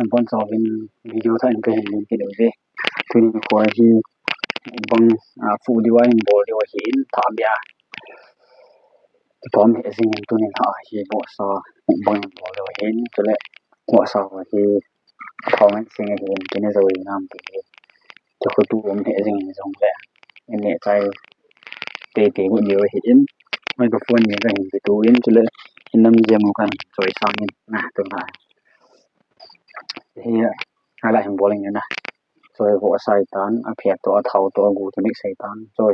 anh bọn sau bên video thôi anh cái hình cái đầu đấy thì nó có gì bằng phụ đi anh bỏ đi hiện thảm biaพร้อมเฮ็ดสิ่งตัวนี้เฮาสิบ่ซอบ่บ่เลยเห็นจะและบ่ซอที่เขามันสิ่งเห็นที่ในโดยนำที่จะคือตัวมันเฮ็ดสิ่งนี้สงแหละอันนี้ใจเตะบ่เดียวเห็นไมโครโฟนนี่ก็เห็นไปตัวเห็นจะและนำเยี่ยมกันสวยซ้ำนะตัวนั้นที่อะไรเห็นบ่เลยนะสวยบ่ใส่ตานอเพียตัวเฒ่าตัวกูตัวนี้ใส่ตานสวย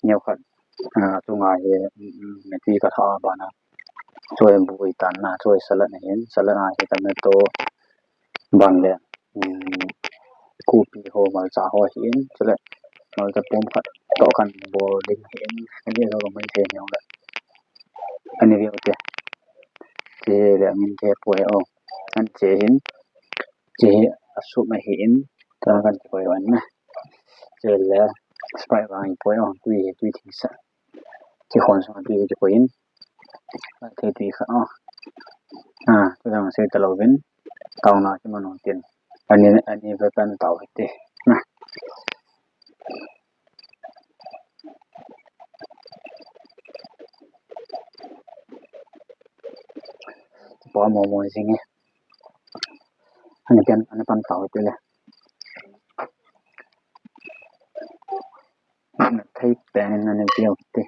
เหี่ยวครับตัวง่ายเมตีกระทาบานะช่วยบุยตันนะช่วยสลัดเห็นสลัดอาที่ตะเมโตบังเลยกูปีโฮมาจาโฮเห็นสลัดเราจะปมพัดต่อกันบ่ลิงเห็นอันนี้เราก็ไม่เห็นอย่างละอันนี้เรียกว่าเจแล้วมันเทป่วยเอาอันเจเห็นเจสุไม่เห็นตากันป่วยวันนะเจแล้วสไปวางป่วยเอาตุยทิ้งซะที่คนสอนที่จะป่วยเทตีค่ะก็ต้องเสียตลอดเว้นเตาหน้าที่มันนอนเตียนอันนี้ไปเป็นเตาให้เตนะพอมองสิ่งนี้อันนี้เป็นเตาให้เตเลยไทยแปลงอันนี้เดียวเต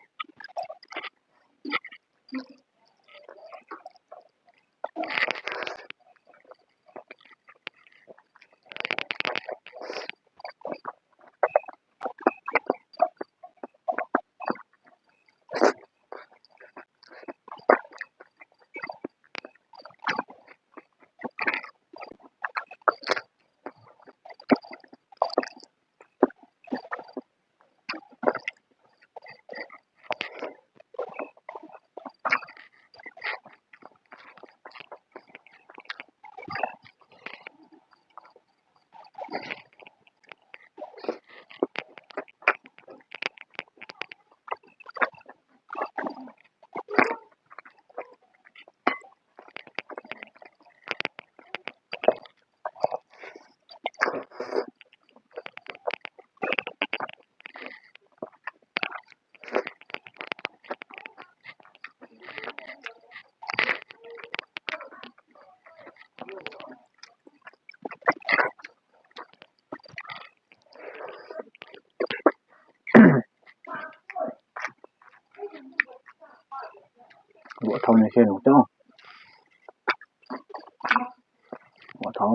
บ่เท่านี้เช่นเจ้าบ่เท่า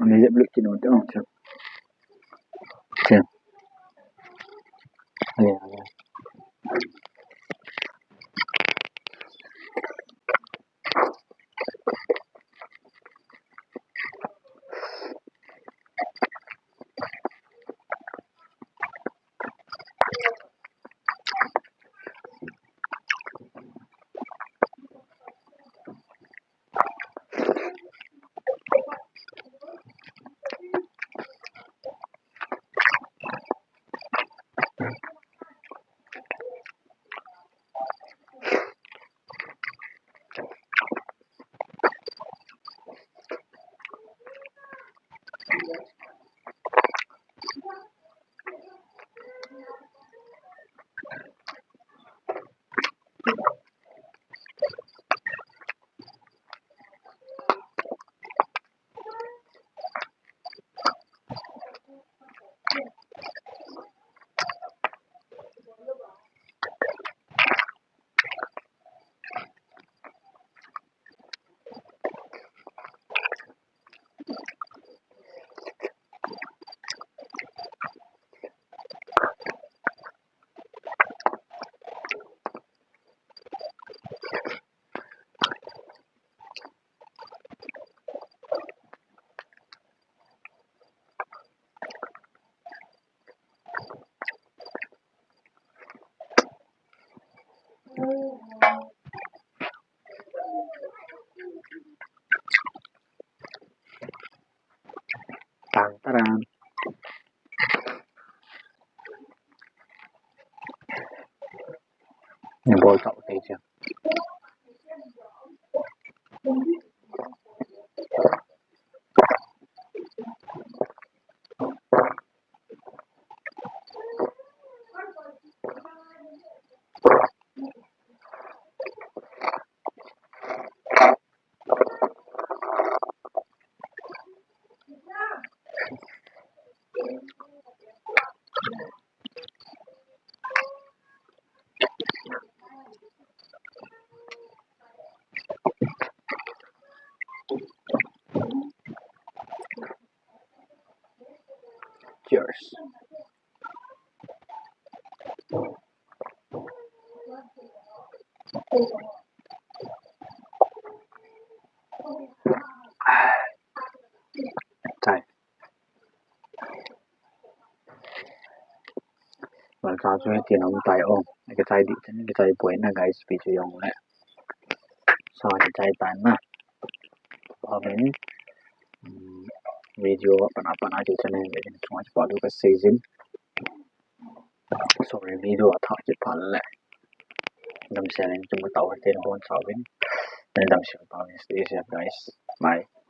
On est bloqué dans le temps, tiens. Tiens. Allez, allez. Tang-tarang. Những bôi cậu thấy chưa? Cheers. Chai. Và sao cho tiền ông tài ông cái chai đi cái chai buổi na guys video yang lẹ sao cái chai tan na amen video apa-apa aja channel ini cuma cepat juga season sorry video thak cepat lẹ đâm xe lên chúng ta tàu trên con sáu bên nên đâm xe tàu stay safe guys bye